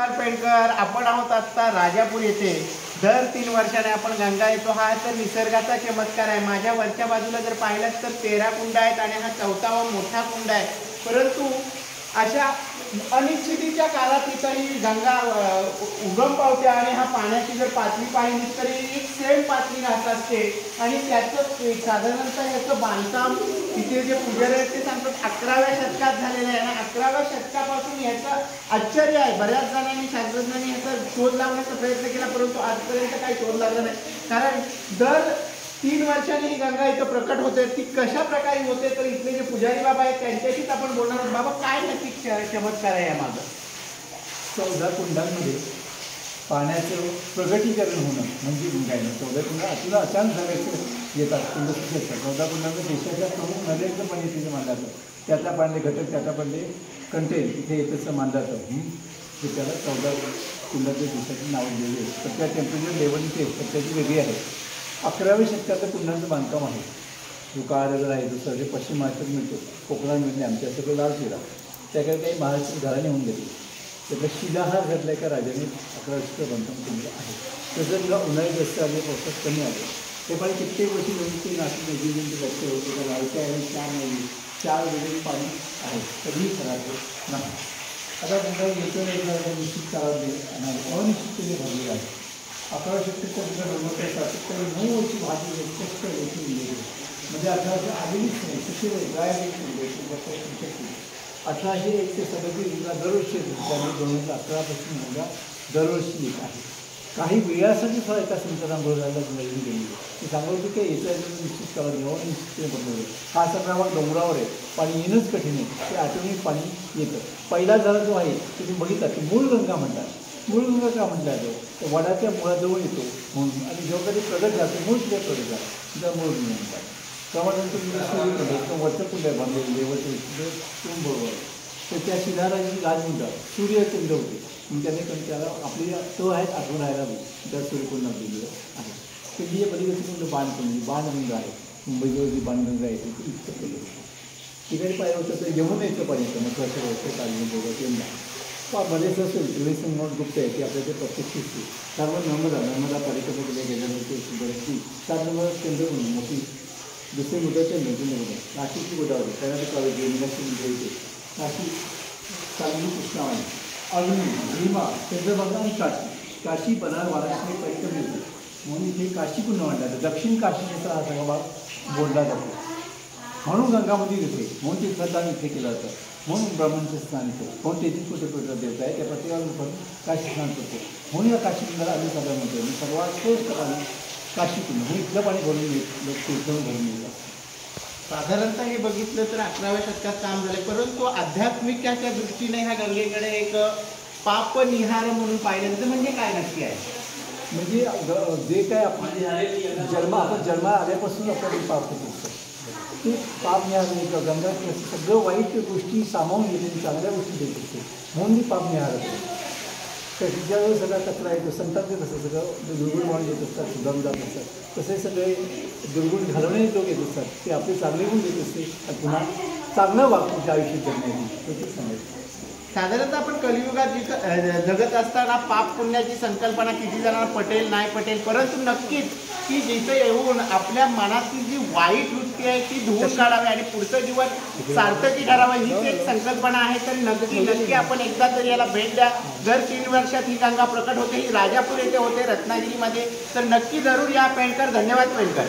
नमस्कार पेडकर, आपण आहोत आता राजापूर येथे। दर 3 वर्षाने आपण गंगा येतो। हा तर निसर्गाचा चमत्कार आहे। माझ्या वरच्या बाजूला जर पाहिलं तर 13 कुंड आहेत आणि हा 4था मोठा कुंड आहे। परंतु अशा अनिश्चितीच्या काळात इथं गंगा उगम पावते आणि हा पाण्याची जर पातळी पाहिली तरी एक सेम पातळी राहत असते। आणि त्याचं साधारणतः याचं बांधकाम इथे जे पुजारी आहेत ते सांगतात 11व्या शतकात झालेलं आहे आणि 11व्या शतकापासून याचं आश्चर्य आहे। बऱ्याच जणांनी शास्त्रज्ञांनी याचा शोध लावण्याचा प्रयत्न केला परंतु आजपर्यंत काही शोध लागला नाही। कारण दर 3 वर्षांनी ही गंगा इथं प्रकट होते। ती कशा प्रकारे होते तर इथले जे पुजारी बाबा आहेत त्यांच्याशीच आपण बोलणार आहोत। बाबा काय नक्की चमत्कार आहे यामागं? 14 कुंडांमध्ये पाण्याचं प्रगटीकरण होणं म्हणजे काय नाही। 14 कुंड तुला अचानक झाल्याचं येतात कुंड सुचतात। 14 कुंडांमध्ये देशाच्या प्रमुख नद्यांचं पाणी तिथे मानलं जातं। त्यातल्या पाण्याचे घटक त्यातल्या पाण्याचे कंटेन तिथे येतच मानलं जातं। ते त्याला 14 कुंडाच्या देशाची नावं दिली आहेत। तर त्या टेम्परेचर लेवल ते त्याची वेगळी आहे। 11व्या शतकाचं कुंडांचं बांधकाम आहे। जो काळागर आहे दुसरं जे पश्चिम महाराष्ट्रात मिळतो, कोकणात मिळते आमच्या सगळं लाल शिला त्याकडे काही महाराष्ट्र घराने होऊन गेली। त्याचा शिलाहार घडला एका राजाने 11व्या शतकात बांधकाम केलेलं आहे। तसं उन्हाळी जास्त आले पावसात कमी आले ते पाणी कित्येक वर्षी नदी नाशिक नदी व्यक्त होते। त्या लालच्या आहे 4 महिने 4 वेगवेगळे पाणी आहे कधीही खराब नाही। आता गंगा येतो निश्चित काळामध्ये आणि अनिश्चिततेने भरलेला आहे। 11व्या शतकाच्या नंतर 9 वर्षी भाजी स्पष्ट देखील म्हणजे 1800 आलेलीच नाही तसे गायब 1801 ते 37 दरवर्षी त्यांनी 2011पासून गंगा दरवर्षी येत आहे। काही वेळासाठी सुद्धा एका संकटांबरोबर नवीन गेली ते सांगत होते की याच्या निश्चित काळात यावं निश्चितपणे बनवलं। हा सगळा भाग डोंगरावर आहे, पाणी येणंच कठीण आहे। ते आठवणीत पाणी येतं। पहिला झाला जो आहे तो तुम्ही बघितला की मूळ गंगा म्हणतात। मूळ गंगा का म्हटलं जातं तर वडाच्या मुळाजवळ येतो म्हणून आणि जेव्हा कधी प्रगट जातो मूळ सुद्धा प्रगट जातो तिला मूळ गंगा म्हणतात। त्यानंतर सूर्य प्रगत वरचं कुंड आहे बांधलेलं देवाचं तुम्ही बरोबर तर त्या शिलाराची गाज म्हणतात सूर्यकुंड होते मग त्याने पण त्याला आपली तो आहे आठवण राहायला त्या सूर्यकुंड दिलेलं आहे। ते पलीकडचं कुंड बाणकुंड बाणगंगा आहे। मुंबईजवळ जी बाणगंगा आहे ती इतकं केलं होतं। तिकडे पाहिलं होतं तर यमुनेचं पाणी येतं महत्त्वाचं गोष्ट काढून बघत यमुना बरेच असेल टुरिझम नोट गुप्त आहे की आपल्या ते प्रत्यक्ष दिसते। त्यामुळे नर्मदा परिक्रमेकडे गेल्यानंतर बरेचशी 7 नंबर केंद्र म्हणून मोठी दुसरी मुद्द्याचे नवीन नाशिकची गोदावरी कर्नाटक कावेरी मीनाक्षी येते काशी सांगली कृष्णावाणी अग्नी भीमा चंद्रभागा आणि काशी बनार वाराणसी परिक्रम येते म्हणून इथे काशी कुंड म्हणतात। दक्षिण काशीचा हा सगळा भाग बोलला जातो म्हणून गंगामध्ये येते म्हणून तीर्थदान इथे केलं जातं म्हणून ब्राह्मणचं स्नान येतं म्हणून तेथील कुठे देवता आहे त्या प्रत्येकाला पण काशी स्नान करतो म्हणून या काशी कुंडाला आम्ही सगळं म्हणतो आणि सर्वात श्रेष्ठ पाणी काशी कुंड म्हणून इथलं पाणी भरून येत लोक तीर्थून भरून येतात। साधारणतः हे बघितलं तर 11व्या शतकात काम झाले परंतु आध्यात्मिकाच्या दृष्टीने ह्या गंगेकडे एक पापनिहार म्हणून पाहिलं तर म्हणजे काय नक्की आहे? म्हणजे जे काय आपण जन्म आल्यापासून आपल्याला पाप होतो ते पाप निहार नाही। गंगा सगळं वाईट गोष्टी सामावून घेते चांगल्या गोष्टी देत असते म्हणून ती पाप निहार होते। तर तिच्यावर सगळा कचरा येतो संतांचे कसं सगळं दुर्गुण म्हणून येत असतात सुधारून जात असतात तसे सगळे दुर्गुण घालवणे लोक येत असतात ते आपले चांगले गुण देत असते आणि पुन्हा चांगलं वागण्याच्या आयुष्यात जगण्याची ते सांगायचं। साधारणतः आपण कलियुगात जगत असताना पाप पुण्याची संकल्पना किती जणांना पटेल नाही पटेल परंतु नक्कीच की जिथे येऊन आपल्या मनातील जी वाईट वृत्ती आहे ती धुवून काढावी आणि पुढचं जीवन सार्थकी करावं हीच एक संकल्पना आहे। तर नक्की आपण एकदा तरी याला भेट द्या। दर 3 वर्षात ही गंगा प्रकट होते। ही राजापूर येथे होते रत्नागिरीमध्ये। तर नक्की जरूर या पेडकर। धन्यवाद पेडकर।